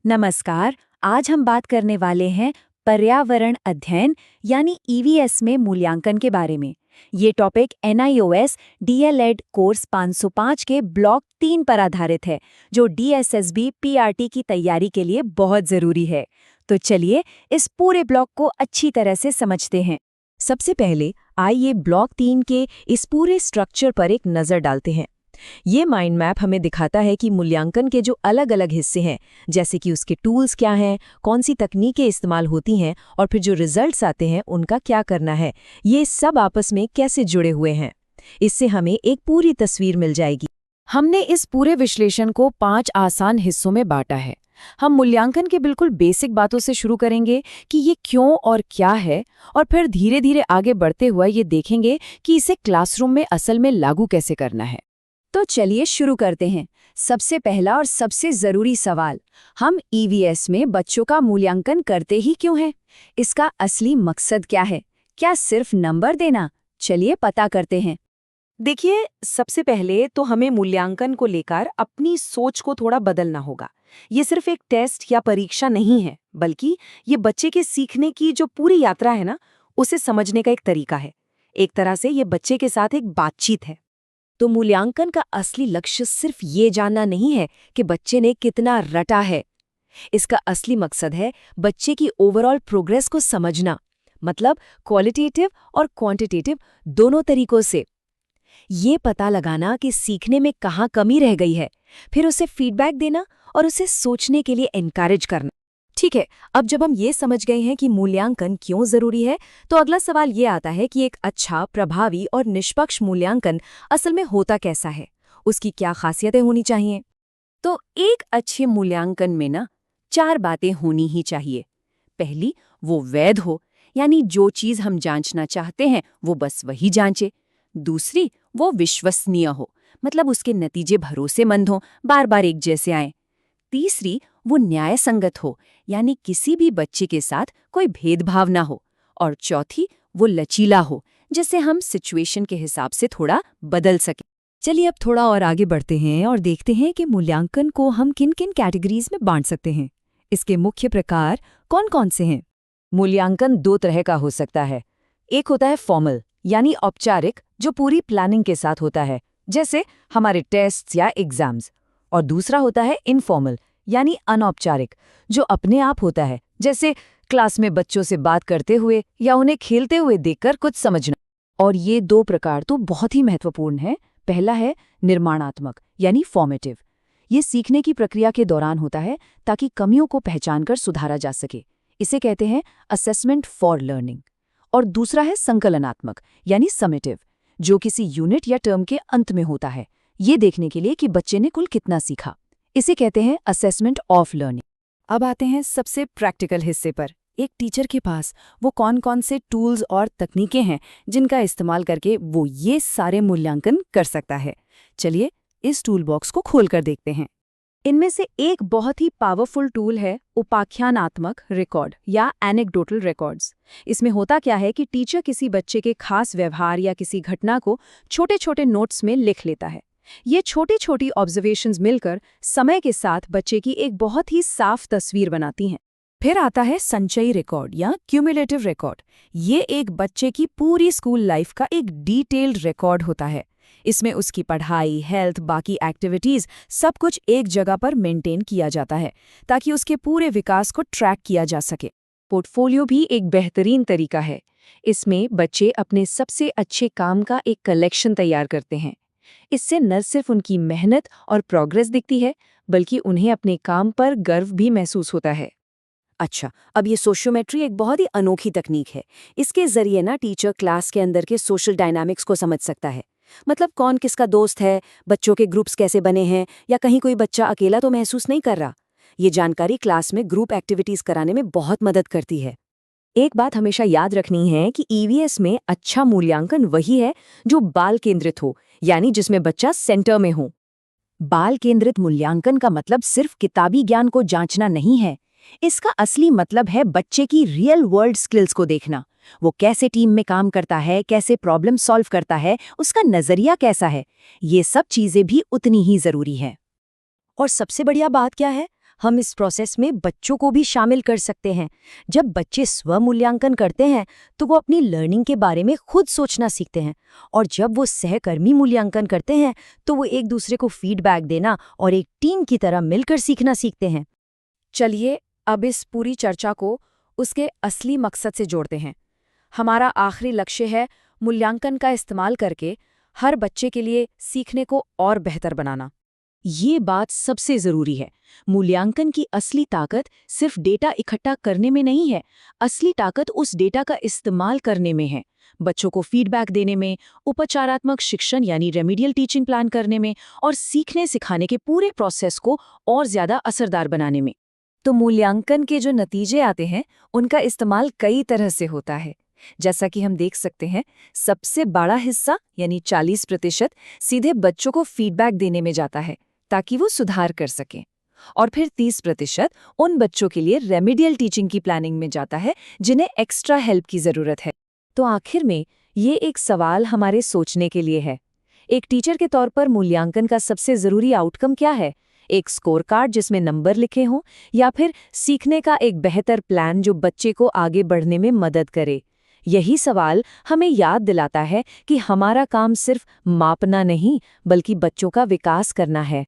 नमस्कार। आज हम बात करने वाले हैं पर्यावरण अध्ययन यानी ईवीएस में मूल्यांकन के बारे में। ये टॉपिक NIOS DLED कोर्स 505 के ब्लॉक 3 पर आधारित है, जो DSSB PRT की तैयारी के लिए बहुत ज़रूरी है। तो चलिए इस पूरे ब्लॉक को अच्छी तरह से समझते हैं। सबसे पहले आइए ब्लॉक 3 के इस पूरे स्ट्रक्चर पर एक नज़र डालते हैं। ये माइंड मैप हमें दिखाता है कि मूल्यांकन के जो अलग अलग हिस्से हैं, जैसे कि उसके टूल्स क्या हैं, कौन सी तकनीकें इस्तेमाल होती हैं और फिर जो रिजल्ट्स आते हैं उनका क्या करना है, ये सब आपस में कैसे जुड़े हुए हैं। इससे हमें एक पूरी तस्वीर मिल जाएगी। हमने इस पूरे विश्लेषण को 5 आसान हिस्सों में बांटा है। हम मूल्यांकन के बिल्कुल बेसिक बातों से शुरू करेंगे कि ये क्यों और क्या है, और फिर धीरे धीरे आगे बढ़ते हुए ये देखेंगे कि इसे क्लासरूम में असल में लागू कैसे करना है। तो चलिए शुरू करते हैं। सबसे पहला और सबसे ज़रूरी सवाल, हम ईवीएस में बच्चों का मूल्यांकन करते ही क्यों हैं? इसका असली मकसद क्या है? क्या सिर्फ नंबर देना? चलिए पता करते हैं। देखिए, सबसे पहले तो हमें मूल्यांकन को लेकर अपनी सोच को थोड़ा बदलना होगा। ये सिर्फ एक टेस्ट या परीक्षा नहीं है, बल्कि ये बच्चे के सीखने की जो पूरी यात्रा है ना, उसे समझने का एक तरीका है। एक तरह से ये बच्चे के साथ एक बातचीत है। तो मूल्यांकन का असली लक्ष्य सिर्फ ये जानना नहीं है कि बच्चे ने कितना रटा है। इसका असली मकसद है बच्चे की ओवरऑल प्रोग्रेस को समझना, मतलब क्वालिटेटिव और क्वांटिटेटिव दोनों तरीकों से। ये पता लगाना कि सीखने में कहाँ कमी रह गई है, फिर उसे फीडबैक देना और उसे सोचने के लिए एनकरेज करना। ठीक है, अब जब हम ये समझ गए हैं कि मूल्यांकन क्यों जरूरी है, तो अगला सवाल ये आता है कि एक अच्छा, प्रभावी और निष्पक्ष मूल्यांकन असल में होता कैसा है, उसकी क्या खासियतें होनी चाहिए। तो एक अच्छे मूल्यांकन में ना 4 बातें होनी ही चाहिए। पहली, वो वैध हो, यानी जो चीज़ हम जांचना चाहते हैं वो बस वही जांचे। दूसरी, वो विश्वसनीय हो, मतलब उसके नतीजे भरोसेमंद हों, बार बार एक जैसे आएं। तीसरी, वो न्याय संगत हो, यानी किसी भी बच्चे के साथ कोई भेदभाव ना हो। और चौथी, वो लचीला हो, जिसे हम सिचुएशन के हिसाब से थोड़ा बदल सकें। चलिए अब थोड़ा और आगे बढ़ते हैं और देखते हैं कि मूल्यांकन को हम किन किन कैटेगरीज में बांट सकते हैं। इसके मुख्य प्रकार कौन कौन से हैं? मूल्यांकन 2 तरह का हो सकता है। एक होता है फॉर्मल, यानी औपचारिक, जो पूरी प्लानिंग के साथ होता है, जैसे हमारे टेस्ट्स या एग्जाम्स। और दूसरा होता है इनफॉर्मल, यानी अनौपचारिक, जो अपने आप होता है, जैसे क्लास में बच्चों से बात करते हुए या उन्हें खेलते हुए देखकर कुछ समझना। और ये 2 प्रकार तो बहुत ही महत्वपूर्ण हैं। पहला है निर्माणात्मक, यानी फॉर्मेटिव। ये सीखने की प्रक्रिया के दौरान होता है ताकि कमियों को पहचानकर सुधारा जा सके। इसे कहते हैं असेसमेंट फॉर लर्निंग। और दूसरा है संकलनात्मक, यानी समेटिव, जो किसी यूनिट या टर्म के अंत में होता है, ये देखने के लिए कि बच्चे ने कुल कितना सीखा। इसे कहते हैं असेसमेंट ऑफ लर्निंग। अब आते हैं सबसे प्रैक्टिकल हिस्से पर। एक टीचर के पास वो कौन कौन से टूल्स और तकनीकें हैं जिनका इस्तेमाल करके वो ये सारे मूल्यांकन कर सकता है। चलिए इस टूल बॉक्स को खोलकर देखते हैं। इनमें से एक बहुत ही पावरफुल टूल है उपाख्यानात्मक रिकॉर्ड या एनेक्डोटल रिकॉर्ड्स। इसमें होता क्या है कि टीचर किसी बच्चे के खास व्यवहार या किसी घटना को छोटे छोटे नोट्स में लिख लेता है। ये छोटी छोटी ऑब्जर्वेशंस मिलकर समय के साथ बच्चे की एक बहुत ही साफ तस्वीर बनाती हैं। फिर आता है संचयी रिकॉर्ड या क्यूमुलेटिव रिकॉर्ड। ये एक बच्चे की पूरी स्कूल लाइफ का एक डिटेल्ड रिकॉर्ड होता है। इसमें उसकी पढ़ाई, हेल्थ, बाकी एक्टिविटीज सब कुछ एक जगह पर मेंटेन किया जाता है ताकि उसके पूरे विकास को ट्रैक किया जा सके। पोर्टफोलियो भी एक बेहतरीन तरीका है। इसमें बच्चे अपने सबसे अच्छे काम का एक कलेक्शन तैयार करते हैं। इससे न सिर्फ उनकी मेहनत और प्रोग्रेस दिखती है, बल्कि उन्हें अपने काम पर गर्व भी महसूस होता है। अच्छा, अब ये सोशियोमेट्री एक बहुत ही अनोखी तकनीक है। इसके जरिए ना टीचर क्लास के अंदर के सोशल डायनामिक्स को समझ सकता है। मतलब कौन किसका दोस्त है, बच्चों के ग्रुप्स कैसे बने हैं, या कहीं कोई बच्चा अकेला तो महसूस नहीं कर रहा। ये जानकारी क्लास में ग्रुप एक्टिविटीज कराने में बहुत मदद करती है। एक बात हमेशा याद रखनी है कि ईवीएस में अच्छा मूल्यांकन वही है जो बाल केंद्रित हो, यानी जिसमें बच्चा सेंटर में हो। बाल केंद्रित मूल्यांकन का मतलब सिर्फ किताबी ज्ञान को जांचना नहीं है। इसका असली मतलब है बच्चे की रियल वर्ल्ड स्किल्स को देखना। वो कैसे टीम में काम करता है, कैसे प्रॉब्लम सॉल्व करता है, उसका नजरिया कैसा है। ये सब चीजें भी उतनी ही जरूरी हैं। और सबसे बढ़िया बात क्या है, हम इस प्रोसेस में बच्चों को भी शामिल कर सकते हैं। जब बच्चे स्व-मूल्यांकन करते हैं तो वो अपनी लर्निंग के बारे में खुद सोचना सीखते हैं, और जब वो सहकर्मी मूल्यांकन करते हैं तो वो एक दूसरे को फीडबैक देना और एक टीम की तरह मिलकर सीखना सीखते हैं। चलिए अब इस पूरी चर्चा को उसके असली मकसद से जोड़ते हैं। हमारा आखिरी लक्ष्य है मूल्यांकन का इस्तेमाल करके हर बच्चे के लिए सीखने को और बेहतर बनाना। ये बात सबसे जरूरी है। मूल्यांकन की असली ताकत सिर्फ डेटा इकट्ठा करने में नहीं है, असली ताकत उस डेटा का इस्तेमाल करने में है। बच्चों को फीडबैक देने में, उपचारात्मक शिक्षण यानी रेमेडियल टीचिंग प्लान करने में और सीखने सिखाने के पूरे प्रोसेस को और ज्यादा असरदार बनाने में। तो मूल्यांकन के जो नतीजे आते हैं उनका इस्तेमाल कई तरह से होता है। जैसा कि हम देख सकते हैं, सबसे बड़ा हिस्सा यानी 40% सीधे बच्चों को फीडबैक देने में जाता है ताकि वो सुधार कर सकें, और फिर 30% उन बच्चों के लिए रेमेडियल टीचिंग की प्लानिंग में जाता है जिन्हें एक्स्ट्रा हेल्प की जरूरत है। तो आखिर में ये एक सवाल हमारे सोचने के लिए है, एक टीचर के तौर पर मूल्यांकन का सबसे जरूरी आउटकम क्या है? एक स्कोर कार्ड जिसमें नंबर लिखे हों, या फिर सीखने का एक बेहतर प्लान जो बच्चे को आगे बढ़ने में मदद करे? यही सवाल हमें याद दिलाता है कि हमारा काम सिर्फ मापना नहीं बल्कि बच्चों का विकास करना है।